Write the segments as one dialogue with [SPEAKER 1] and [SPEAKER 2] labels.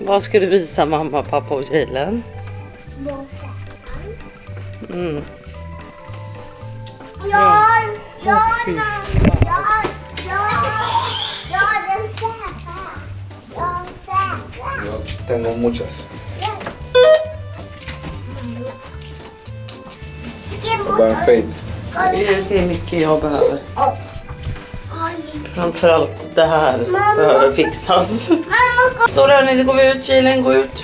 [SPEAKER 1] Vad ska du visa mamma, pappa och Jalen? Mm.
[SPEAKER 2] Yo tengo muchas. Bara en fade.
[SPEAKER 1] Det är mycket jag behöver. Framförallt det här behöver fixas. Så hörni, nu går vi ut. Jalen, gå ut.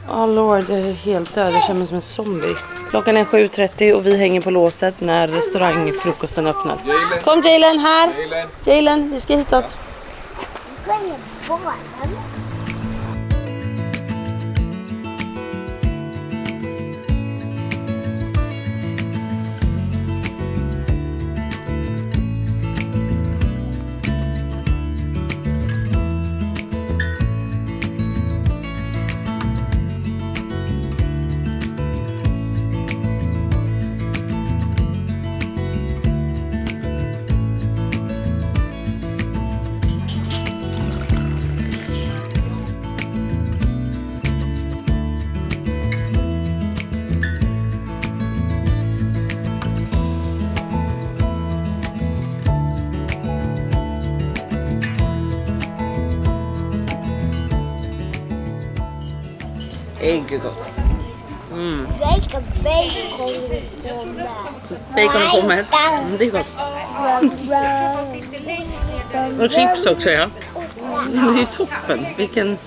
[SPEAKER 1] Lord, det är helt död. Jag känner mig som en zombie. Klockan är 7:30 och vi hänger på låset när restaurangfrukosten öppnar. Kom Jalen, här. Jalen, vi ska hitåt. Äggugott. Bacon och pommes. Det är gott. Och chips också, ja. Det är ju toppen. Vilken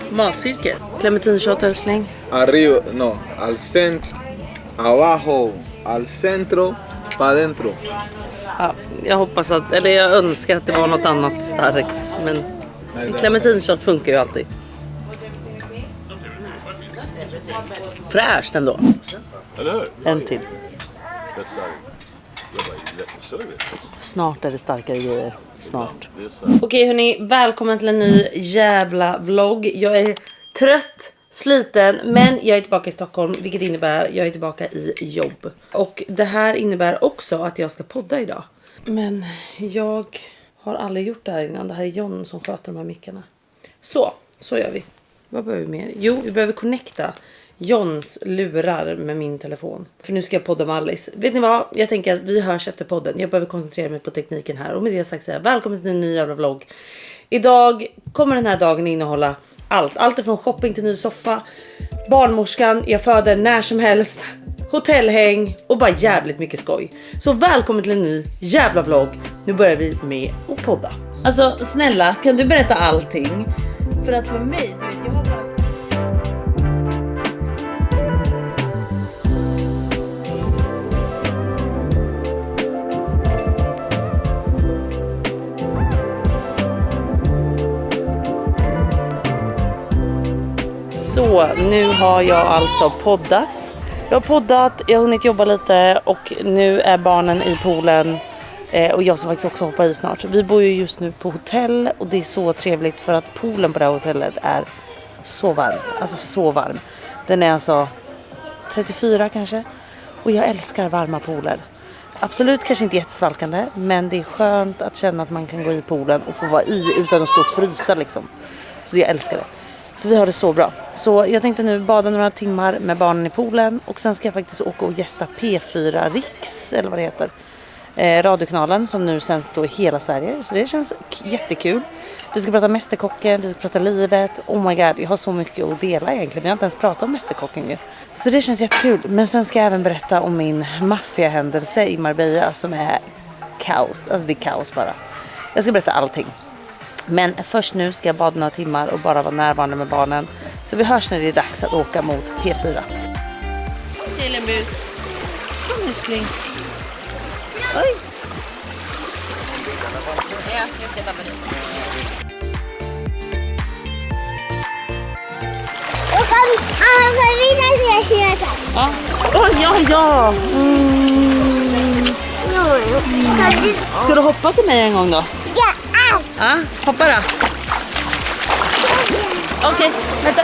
[SPEAKER 1] matcirkel. Clementinshot, älskling.
[SPEAKER 2] Arriba, no, al centro, abajo, al centro, pa dentro.
[SPEAKER 1] Ja, jag hoppas att, eller jag önskar att det var något annat starkt. Men clementinshot funkar ju alltid. Fräscht ändå. En till. Snart är det starkare grejer. Snart. Okej hörni, välkommen till en ny jävla vlogg. Jag är trött, sliten, men jag är tillbaka i Stockholm. Vilket innebär att jag är tillbaka i jobb. Och det här innebär också att jag ska podda idag. Men jag har aldrig gjort det här innan. Det här är John som sköter de här mickarna. Så gör vi. Vad behöver vi mer? Jo, vi behöver connecta Johns lurar med min telefon. För nu ska jag podda med Alice. Vet ni vad? Jag tänker att vi hörs efter podden. Jag behöver koncentrera mig på tekniken här. Och med det sagt säga välkommen till en ny jävla vlogg. Idag kommer den här dagen innehålla allt. Allt ifrån shopping till ny soffa. Barnmorskan, jag föder när som helst. Hotellhäng och bara jävligt mycket skoj. Så välkommen till en ny jävla vlogg. Nu börjar vi med att podda. Alltså snälla, kan du berätta allting? För att för mig, du vet, jag har bara... Så, nu har jag alltså poddat. Jag har poddat, jag har hunnit jobba lite och nu är barnen i poolen. Och jag ska faktiskt också hoppa i snart. Vi bor ju just nu på hotell och det är så trevligt för att poolen på det här hotellet är så varm. Alltså så varm. Den är alltså 34 kanske. Och jag älskar varma pooler. Absolut kanske inte jättesvalkande, men det är skönt att känna att man kan gå i poolen och få vara i utan att stå och frysa liksom. Så jag älskar det. Så vi har det så bra. Så jag tänkte nu bada några timmar med barnen i poolen. Och sen ska jag faktiskt åka och gästa P4 Riks, eller vad det heter. Radiokanalen som nu sänds då i hela Sverige. Så det känns jättekul. Vi ska prata Mästerkocken, vi ska prata livet. Oh my god, jag har så mycket att dela egentligen. Men jag har inte ens pratat om Mästerkocken ju. Så det känns jättekul. Men sen ska jag även berätta om min maffiahändelse i Marbella som är kaos. Alltså det är kaos bara. Jag ska berätta allting. Men först nu ska jag bada några timmar och bara vara närvarande med barnen. Så vi hörs när det är dags att åka mot P4. Killenbus. Kom älskling. Oj. Ja, jag ska tappa det. Ja. Ja. Ska du hoppa till mig en gång då? Ja, hoppa då. Okej, vänta.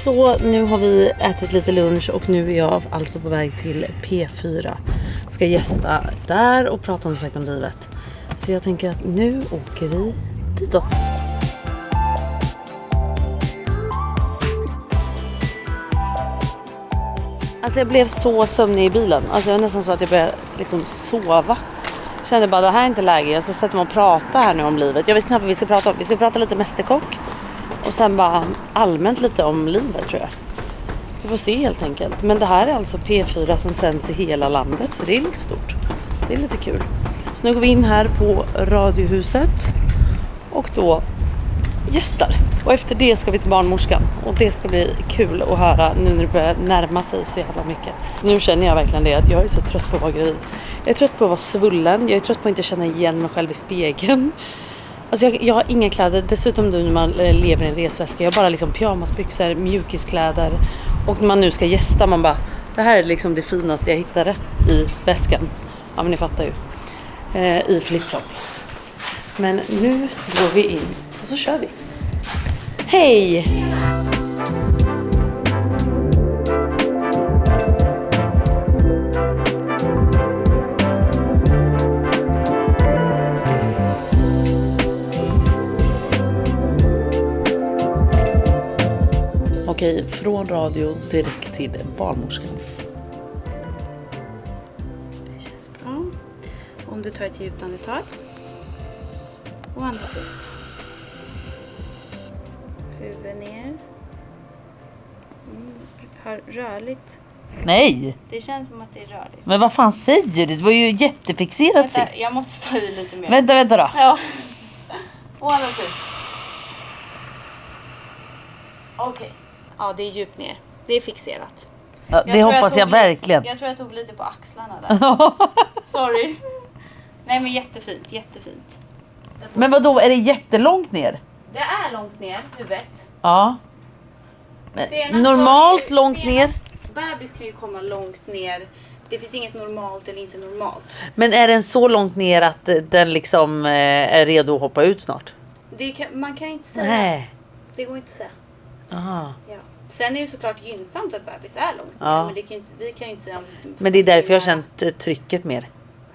[SPEAKER 1] Så nu har vi ätit lite lunch och nu är jag alltså på väg till P4. Ska gästa där och prata om sekundlivet. Så jag tänker att nu åker vi ditåt. Alltså jag blev så sömnig i bilen. Alltså jag var nästan så att jag började liksom sova. Jag kände bara det här är inte läge. Jag ska sätta mig och prata här nu om livet. Jag vet knappt vad vi ska prata om. Vi ska prata lite mästerkock. Och sen bara allmänt lite om livet tror jag. Vi får se helt enkelt. Men det här är alltså P4 som sänds i hela landet. Så det är lite stort. Det är lite kul. Så nu går vi in här på Radiohuset. Och då gästar. Och efter det ska vi till barnmorskan. Och det ska bli kul att höra nu när det börjar närma sig så jävla mycket. Nu känner jag verkligen det. Jag är så trött på att vara gravid. Jag är trött på att vara svullen. Jag är trött på att inte känna igen mig själv i spegeln. Alltså jag har inga kläder. Dessutom när man lever i en resväska. Jag har bara liksom pyjamasbyxor, mjukiskläder. Och när man nu ska gästa man bara. Det här är liksom det finaste jag hittade i väskan. Ja men ni fattar ju. I flipflop. Men nu går vi in. Och så kör vi. Hej! Okej, från radio direkt till barnmorskan.
[SPEAKER 3] Det känns bra. Om du tar ett djupt andetag. Och andas ut. Huvud ner. Rörligt.
[SPEAKER 1] Nej!
[SPEAKER 3] Det känns som att det är rörligt.
[SPEAKER 1] Men vad fan säger du? Det var ju jättefixerat.
[SPEAKER 3] Vänta, jag måste ta i lite mer.
[SPEAKER 1] Vänta då.
[SPEAKER 3] Ja. Och andas ut. Okej. Ja, det är djupt ner. Det är fixerat.
[SPEAKER 1] Ja, det hoppas jag verkligen.
[SPEAKER 3] Jag tror jag tog lite på axlarna där. Sorry. Nej men jättefint, jättefint.
[SPEAKER 1] Men vad då är det jättelångt ner?
[SPEAKER 3] Det är långt ner, huvudet.
[SPEAKER 1] Ja. Men
[SPEAKER 3] Senast
[SPEAKER 1] normalt långt ner.
[SPEAKER 3] Bebis kan ju komma långt ner. Det finns inget normalt eller inte normalt.
[SPEAKER 1] Men är den så långt ner att den liksom är redo att hoppa ut snart?
[SPEAKER 3] Man kan inte säga.
[SPEAKER 1] Nej.
[SPEAKER 3] Det går inte att säga.
[SPEAKER 1] Aha.
[SPEAKER 3] Ja. Sen är det såklart gynnsamt att bebis är långt ner.
[SPEAKER 1] Ja.
[SPEAKER 3] Men vi kan ju inte säga om...
[SPEAKER 1] Men det är därför jag har känt trycket mer.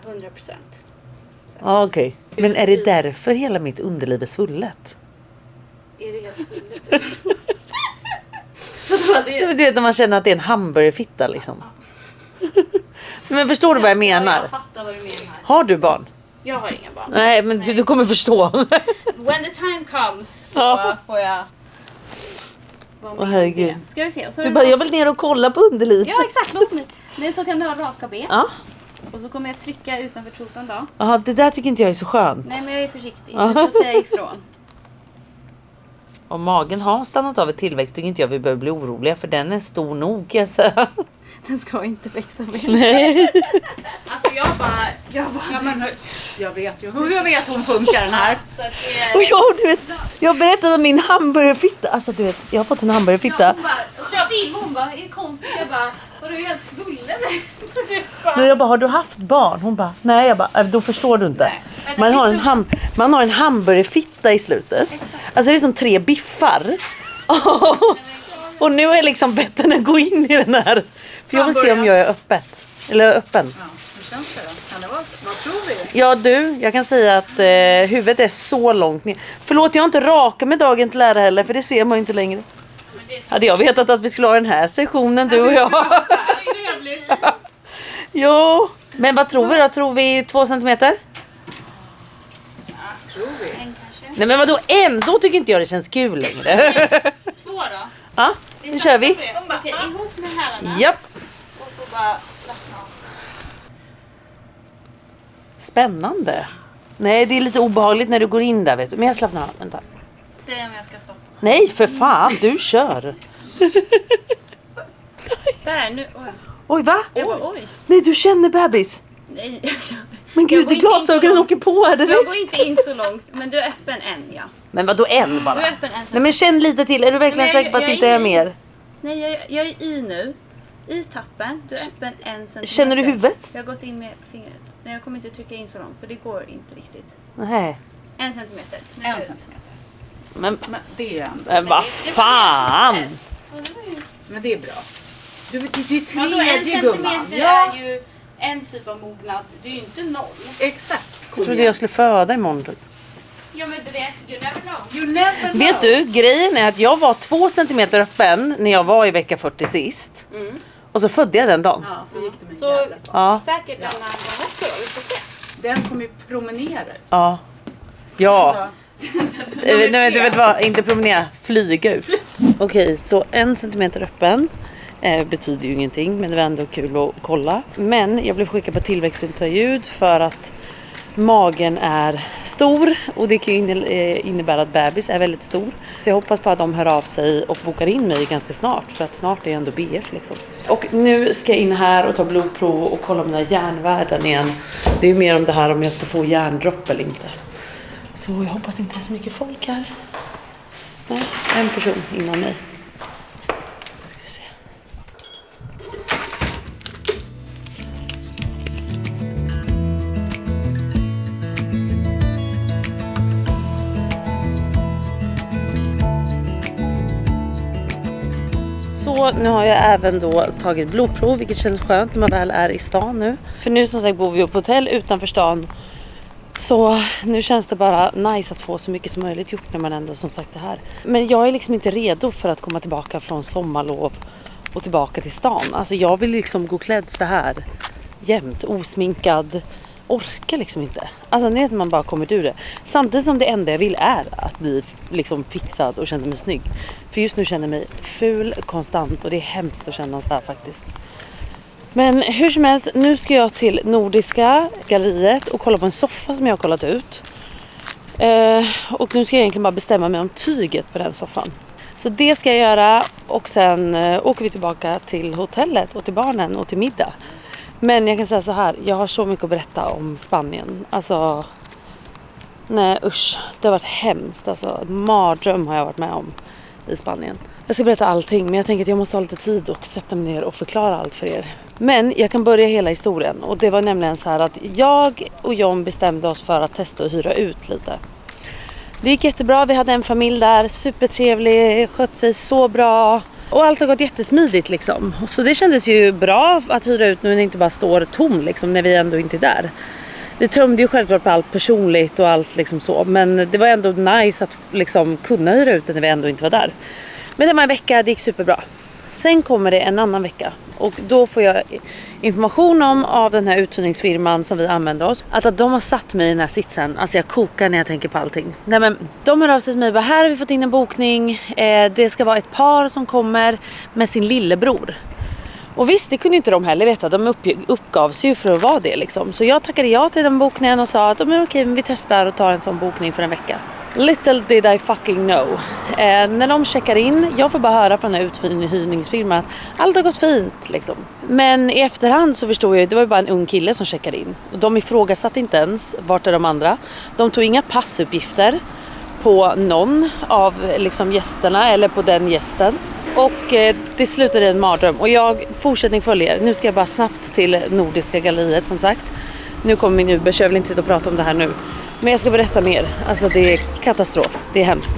[SPEAKER 3] 100%.
[SPEAKER 1] Ja, okej. Men är det därför hela mitt underliv är svullet?
[SPEAKER 3] Är det helt svullet?
[SPEAKER 1] Du vet när man känner att det är en hamburgerfitta liksom. Men förstår du vad jag menar?
[SPEAKER 3] Jag fattar vad du menar.
[SPEAKER 1] Har du barn?
[SPEAKER 3] Jag har inga barn.
[SPEAKER 1] Nej, men du kommer förstå.
[SPEAKER 3] When the time comes så
[SPEAKER 1] Ja.
[SPEAKER 3] får jag vara med.
[SPEAKER 1] Herregud.
[SPEAKER 3] Ska vi se. Och så
[SPEAKER 1] Du bara, jag vill ner och kolla på underliv.
[SPEAKER 3] Ja, exakt. Låt mig. Nej, så kan du ha raka ben.
[SPEAKER 1] Ja.
[SPEAKER 3] Och så kommer jag trycka utanför trosan då.
[SPEAKER 1] Jaha, det där tycker inte jag är så skönt.
[SPEAKER 3] Nej, men jag är försiktig. Jag ska säga ifrån.
[SPEAKER 1] Om magen har stannat av i tillväxt tycker inte jag vi behöver bli oroliga. För den är stor nog kan jag säga.
[SPEAKER 3] Den ska inte växa mer.
[SPEAKER 1] Nej.
[SPEAKER 3] Alltså jag bara
[SPEAKER 4] Ja, men jag vet ju hur jag vet hon funkar den här.
[SPEAKER 3] så att det är...
[SPEAKER 1] Och du vet, jag berättade om min hamburgerfitta. Alltså du vet, jag har fått en hamburgerfitta.
[SPEAKER 3] Hon bara, så jag filmade, hon bara, är det konstigt? Jag bara, var du helt svullen? Du bara,
[SPEAKER 1] Men jag bara, har du haft barn? Hon bara, nej. Jag bara, då förstår du inte. Man har en hamburgerfitta i slutet. Alltså det är som 3 biffar. Och nu är jag liksom bättre än att gå in i den här. För jag vill se om jag är öppet. Eller öppen.
[SPEAKER 4] Ja, hur känns det då? Kan det vara? Vad tror vi?
[SPEAKER 1] Ja du, jag kan säga att huvudet är så långt ner. Förlåt, jag har inte raka med dagen till ära heller. För det ser man ju inte längre. Hade jag vetat att vi skulle ha den här sessionen, du och jag.
[SPEAKER 4] Trevligt.
[SPEAKER 1] Ja, men vad tror vi då? Tror vi 2 centimeter?
[SPEAKER 4] Tror vi.
[SPEAKER 3] en kanske.
[SPEAKER 1] Nej men vadå, ändå tycker inte jag det känns kul längre.
[SPEAKER 3] 2 då.
[SPEAKER 1] Ja, nu kör vi.
[SPEAKER 3] Okej, ihop med hälarna.
[SPEAKER 1] Japp.
[SPEAKER 3] Och så bara slappna av.
[SPEAKER 1] Spännande. Nej, det är lite obehagligt när du går in där, vet du. Men jag slappnar av, vänta.
[SPEAKER 3] Säg om jag ska stoppa.
[SPEAKER 1] Nej, för fan, du kör.
[SPEAKER 3] Där, nu. Oj.
[SPEAKER 1] Oj, va?
[SPEAKER 3] Jag bara, oj.
[SPEAKER 1] Nej, du känner bebis.
[SPEAKER 3] Nej,
[SPEAKER 1] Men gud,
[SPEAKER 3] Jag går inte in
[SPEAKER 1] glasögonen
[SPEAKER 3] så
[SPEAKER 1] åker på här
[SPEAKER 3] Jag
[SPEAKER 1] direkt.
[SPEAKER 3] går inte in så långt, men du är öppen än, ja.
[SPEAKER 1] Men vadå en bara?
[SPEAKER 3] Du är öppen en.
[SPEAKER 1] Nej men känn lite till, är du verkligen
[SPEAKER 3] Nej, men
[SPEAKER 1] säker på att det
[SPEAKER 3] jag
[SPEAKER 1] inte är
[SPEAKER 3] är i.
[SPEAKER 1] mer?
[SPEAKER 3] Nej, jag är i nu. I tappen. Du är öppen 1 centimeter.
[SPEAKER 1] Känner du huvudet?
[SPEAKER 3] Jag har gått in med fingret. Nej, jag kommer inte trycka in så långt, för det går inte riktigt.
[SPEAKER 1] Nej.
[SPEAKER 3] 1 centimeter.
[SPEAKER 4] 1 centimeter.
[SPEAKER 1] Men
[SPEAKER 4] Det är ändå.
[SPEAKER 1] vad fan!
[SPEAKER 4] Men det är bra. Du är
[SPEAKER 3] Ja,
[SPEAKER 4] tredje
[SPEAKER 3] 1
[SPEAKER 4] gumman.
[SPEAKER 3] centimeter
[SPEAKER 4] Ja,
[SPEAKER 3] är ju en typ av mognad. Det är ju inte 0.
[SPEAKER 4] exakt.
[SPEAKER 1] Jag trodde jag skulle föda imorgon typ.
[SPEAKER 3] Ja, men du vet, you never know.
[SPEAKER 4] You never know.
[SPEAKER 1] Vet du, grejen är att jag var 2 centimeter öppen när jag var i vecka 40 sist. Och så födde jag den dagen.
[SPEAKER 4] Ja, så gick det med
[SPEAKER 3] Så
[SPEAKER 4] jävla fart.
[SPEAKER 1] Ja.
[SPEAKER 3] säkert denna gång också. Vi får se.
[SPEAKER 4] Den kommer ju promenera.
[SPEAKER 1] Ja. Ja.
[SPEAKER 4] Alltså,
[SPEAKER 1] Nej men du vet vad, inte promenera, flyga ut. Okej, så 1 centimeter öppen betyder ju ingenting, men det var ändå kul att kolla. Men jag blev skickad på tillväxtultraljud för att magen är stor och det kan ju innebära att bebis är väldigt stor. Så jag hoppas på att de hör av sig och bokar in mig ganska snart, för att snart är ändå BF liksom. Och nu ska jag in här och ta blodprov och kolla mina järnvärden igen. Det är ju mer om det här om jag ska få järndropp eller inte. Så jag hoppas inte det är så mycket folk här. Nej, en person innan mig. Ska vi se. Så nu har jag även då tagit blodprov, vilket känns skönt när man väl är i stan nu. För nu som sagt bor vi på hotell utanför stan. Så nu känns det bara nice att få så mycket som möjligt gjort när man ändå som sagt är här. Men jag är liksom inte redo för att komma tillbaka från sommarlov och tillbaka till stan. Alltså jag vill liksom gå klädd så här jämt, osminkad. Orkar liksom inte. Alltså när man bara kommer ur det. Samtidigt som det enda jag vill är att bli liksom fixad och känna mig snygg. För just nu känner jag mig ful konstant och det är hemskt att känna så här faktiskt. Men hur som helst, nu ska jag till Nordiska galleriet och kolla på en soffa som jag har kollat ut. Och nu ska jag egentligen bara bestämma mig om tyget på den soffan. Så det ska jag göra och sen åker vi tillbaka till hotellet och till barnen och till middag. Men jag kan säga så här, jag har så mycket att berätta om Spanien. Alltså, nej usch, det har varit hemskt. Alltså, mardröm har jag varit med om i Spanien. Jag ska berätta allting, men jag tänker att jag måste ha lite tid och sätta mig ner och förklara allt för er. Men jag kan börja hela historien och det var nämligen så här att jag och John bestämde oss för att testa att hyra ut lite. Det gick jättebra, vi hade en familj där, supertrevlig, skött sig så bra. Och allt har gått jättesmidigt liksom. Så det kändes ju bra att hyra ut nu när det inte bara står tom liksom, när vi ändå inte är där. Vi tömde ju självklart på allt personligt och allt liksom så. Men det var ändå nice att liksom kunna hyra ut det när vi ändå inte var där. Men det var en vecka, det gick superbra. Sen kommer det en annan vecka. Och då får jag information om av den här uthyrningsfirman som vi använder oss. Att de har satt mig i den här sitsen. Alltså jag kokar när jag tänker på allting. Nej men de hör av sig till mig. Bara, här har vi fått in en bokning. Det ska vara ett par som kommer med sin lillebror. Och visst, det kunde inte de heller veta. De uppgav sig ju för att vara det liksom. Så jag tackade ja till den bokningen och sa att men okej, vi testar och tar en sån bokning för en vecka. Little did I fucking know. När de checkar in, jag får bara höra från den här uthyrningsfirman att allt har gått fint liksom. Men i efterhand så förstod jag att det var bara en ung kille som checkade in. Och de ifrågasatte inte ens vart är de andra. De tog inga passuppgifter på någon av liksom gästerna eller på den gästen. Och det slutade i en mardröm. Och fortsättning följer. Nu ska jag bara snabbt till Nordiska galleriet som sagt. Nu kommer min Uber så jag vill inte sitta och prata om det här nu. Men jag ska berätta mer. Alltså det är katastrof. Det är hemskt.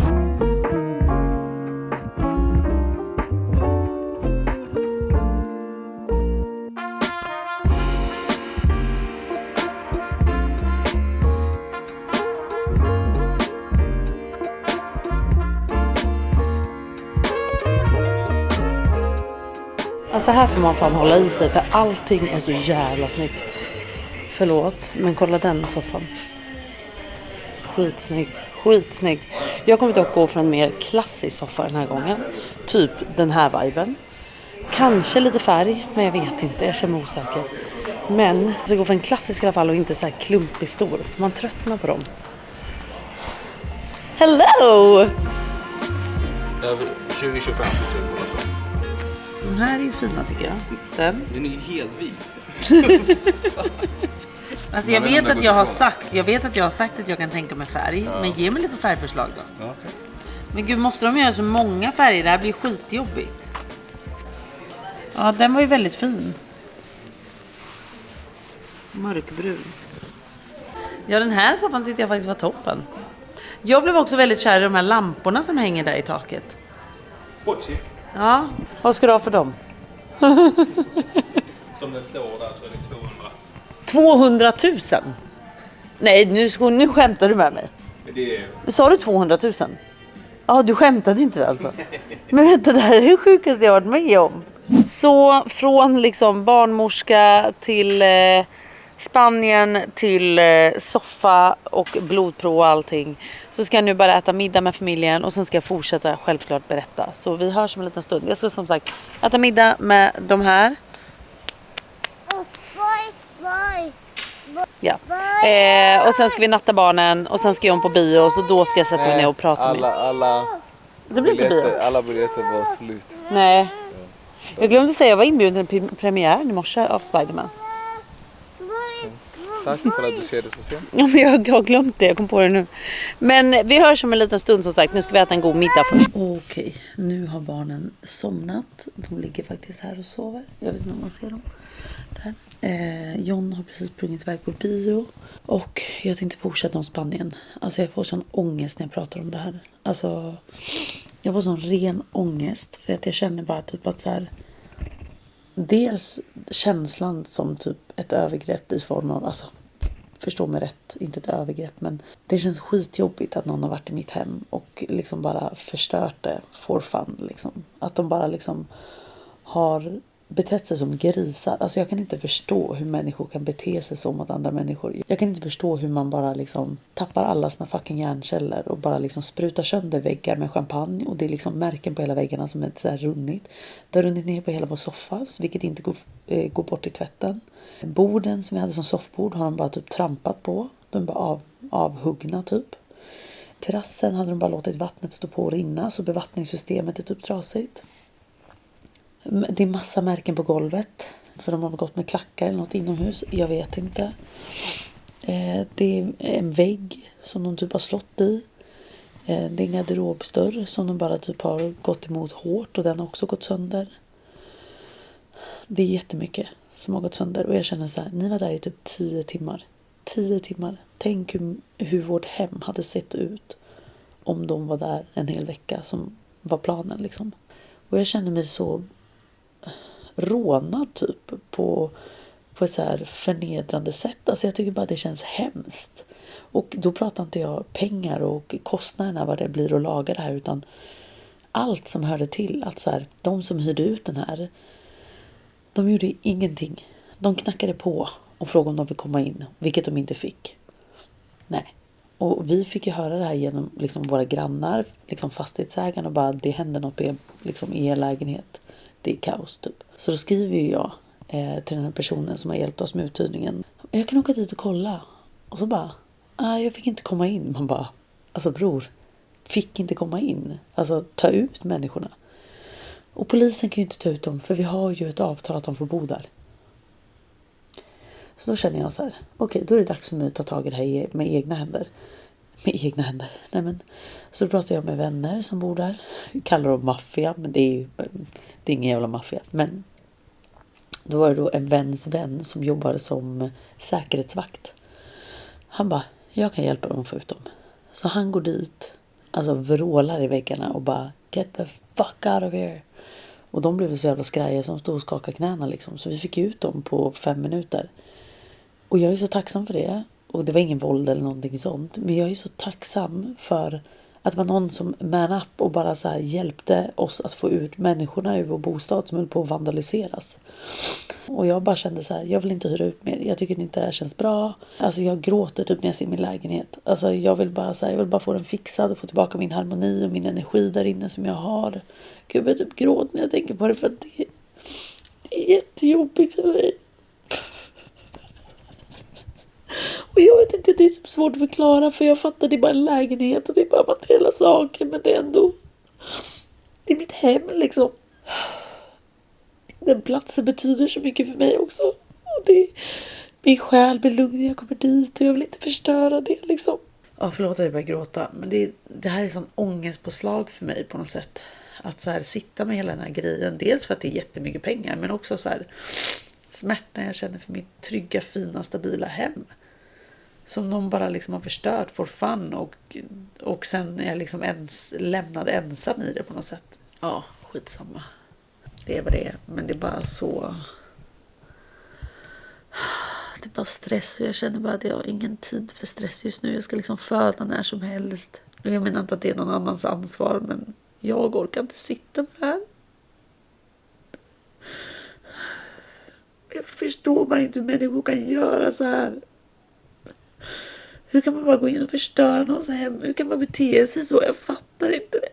[SPEAKER 1] Alltså här får man fan hålla i sig för allting är så jävla snyggt. Förlåt, men kolla den soffan. Skitsnygg. Jag kommer dock gå för en mer klassisk soffa den här gången. Typ den här viben. Kanske lite färg, men jag vet inte. Jag känner mig osäker. Men jag ska gå för en klassisk i alla fall och inte så här klumpig stor. För man tröttnar på dem. Hello!
[SPEAKER 2] Över 20-25 tror jag.
[SPEAKER 1] Den här är ju fina tycker jag. Den.
[SPEAKER 2] Den är ju helt vit.
[SPEAKER 1] Alltså jag vet att jag har sagt att jag kan tänka mig färg. Men ge mig lite färgförslag då.
[SPEAKER 2] Ja, okay.
[SPEAKER 1] Men gud, måste de göra så många färger? Det här blir skitjobbigt. Ja, den var ju väldigt fin. Mörkbrun. Ja, den här soffan tyckte jag faktiskt var toppen. Jag blev också väldigt kär i de här lamporna som hänger där i taket. Ja, vad ska du ha för dem?
[SPEAKER 5] Som den står där tror jag det är
[SPEAKER 1] 200 000? Nej, nu skämtar du med mig.
[SPEAKER 5] Men det är...
[SPEAKER 1] Sa du 200 000? Ja, du skämtade inte alltså. Men vänta, det här är det sjukaste jag varit med om. Så från liksom barnmorska till Spanien till soffa och blodprov och allting. Så ska jag nu bara äta middag med familjen och sen ska jag fortsätta självklart berätta. Så vi hörs om en liten stund. Jag ska som sagt äta middag med de här. Ja. Och sen ska vi natta barnen och sen ska jag på bio och så då ska jag sätta mig ner och prata med. Det blir inte bio.
[SPEAKER 2] Alla biljetter var slut.
[SPEAKER 1] Nej. Jag glömde säga jag var inbjuden till premiären i morse av Spiderman.
[SPEAKER 2] Tack för att du ser det så sent.
[SPEAKER 1] Ja, men jag har glömt det, jag kom på det nu. Men vi hörs om en liten stund som sagt. Nu ska vi äta en god middag först. Okej, nu har barnen somnat. De ligger faktiskt här och sover. Jag vet inte om man ser dem. Där. John har precis sprungit iväg på bio. Och jag tänkte fortsätta om Spanien. Alltså jag får sån ångest när jag pratar om det här. Alltså jag får sån ren ångest. För att jag känner bara typ att så här. Dels känslan som typ ett övergrepp i form av, alltså förstå mig rätt, inte ett övergrepp, men det känns skitjobbigt att någon har varit i mitt hem och liksom bara förstört det for fun liksom. Att de bara liksom har betett sig som grisar. Alltså jag kan inte förstå hur människor kan bete sig så mot andra människor. Jag kan inte förstå hur man bara liksom tappar alla sina fucking hjärnceller och bara liksom sprutar sönder väggar med champagne och det är liksom märken på hela väggarna som är så här runnit. Det har runnit ner på hela vår soffa, vilket inte går bort i tvätten. Borden som vi hade som soffbord har de bara typ trampat på. De är bara avhuggna typ. Terrassen hade de bara låtit vattnet stå på och rinna så bevattningssystemet är typ trasigt. Det är massa märken på golvet. För de har gått med klackar eller något inomhus. Jag vet inte. Det är en vägg som de typ har slått i. Det är en garderobsdörr som de bara typ har gått emot hårt. Och den har också gått sönder. Det är jättemycket som har gått sönder. Och jag känner så här. Ni var där i typ 10 timmar. 10 timmar. Tänk hur vårt hem hade sett ut. Om de var där en hel vecka som var planen liksom. Och jag känner mig så rånad typ på ett så här förnedrande sätt. Alltså jag tycker bara det känns hemskt. Och då pratar inte jag pengar och kostnaderna vad det blir att laga det här utan allt som hörde till. Att så här, de som hyrde ut den här, de gjorde ingenting. De knackade på och frågade om de fick komma in, vilket de inte fick. Nej. Och vi fick ju höra det här genom liksom våra grannar, liksom fastighetsägarna och bara det händer något liksom i er lägenhet. Det är kaos typ. Så då skriver ju jag till den här personen som har hjälpt oss med uthyrningen. Jag kan åka dit och kolla. Och så bara, jag fick inte komma in. Man bara, alltså bror, fick inte komma in. Alltså ta ut människorna. Och polisen kan ju inte ta ut dem för vi har ju ett avtal att de får bo där. Så då känner jag så här, okej, då är det dags för mig att ta tag i det här med egna händer. Med egna händer. Nej, men. Så då pratar jag med vänner som bor där. Jag kallar dem maffia, men det är ingen jävla maffia. Men då var det då en väns vän som jobbade som säkerhetsvakt. Han bara, jag kan hjälpa dem att få ut dem. Så han går dit, alltså vrålar i väggarna och bara, get the fuck out of here. Och de blev så jävla skraja som stod och skakade knäna liksom. Så vi fick ut dem på 5 minuter. Och jag är så tacksam för det. Och det var ingen våld eller någonting sånt. Men jag är så tacksam för att det var någon som man up och bara så här hjälpte oss att få ut människorna ur vår bostad som höll på att vandaliseras. Och jag bara kände så här, jag vill inte hyra ut mer. Jag tycker inte det här känns bra. Alltså jag gråter typ när jag ser min lägenhet. Alltså jag vill bara få den fixad och få tillbaka min harmoni och min energi där inne som jag har. Gud, jag typ gråter när jag tänker på det för att det är jättejobbigt för mig. Och jag vet inte, det är så svårt att förklara för jag fattar det är bara en lägenhet och det är bara materiella saker men det är ändå, det är mitt hem liksom. Den platsen betyder så mycket för mig också och min själ blir lugn när jag kommer dit och jag vill inte förstöra det liksom. Ja, förlåt att jag börjar gråta, men det här är sån ångestpåslag för mig på något sätt. Att så här sitta med hela den här grejen, dels för att det är jättemycket pengar, men också så här smärtan jag känner för mitt trygga, fina, stabila hem. Som någon bara liksom har förstört for fun och sen är jag liksom lämnad ensam i det på något sätt. Ja, skitsamma. Det är vad det är, men det är bara så... Det är bara stress och jag känner bara att jag har ingen tid för stress just nu. Jag ska liksom föda när som helst. Jag menar inte att det är någon annans ansvar, men jag orkar inte sitta med det här. Jag förstår bara inte hur människor kan göra så här. Hur kan man bara gå in och förstöra någons hem? Hur kan man bete sig så? Jag fattar inte det.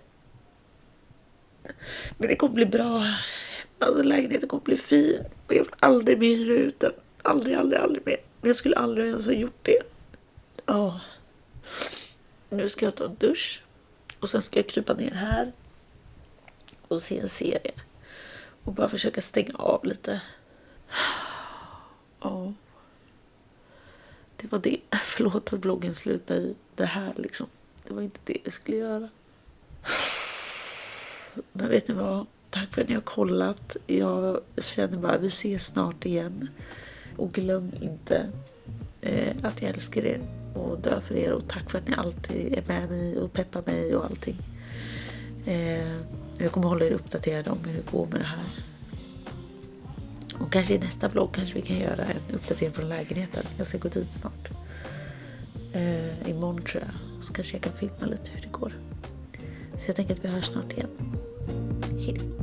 [SPEAKER 1] Men det kommer bli bra. Alltså lägenheten kommer bli fin. Och jag vill aldrig mer hyra ut den. Aldrig mer. Jag skulle aldrig ens ha gjort det. Ja. Nu ska jag ta en dusch. Och sen ska jag krypa ner här. Och se en serie. Och bara försöka stänga av lite. Ja. Det var det. Förlåt att bloggen slutade i det här liksom. Det var inte det jag skulle göra. Men vet ni vad? Tack för att ni har kollat. Jag känner bara att vi ses snart igen. Och glöm inte att jag älskar er och dör för er. Och tack för att ni alltid är med mig och peppar mig och allting. Jag kommer hålla er uppdaterade om hur det går med det här. Och kanske i nästa vlogg kanske vi kan göra en uppdatering från lägenheten. Jag ska gå dit snart. Imorgon tror jag. Så kanske jag kan filma lite hur det går. Så jag tänker att vi hörs snart igen. Hej då.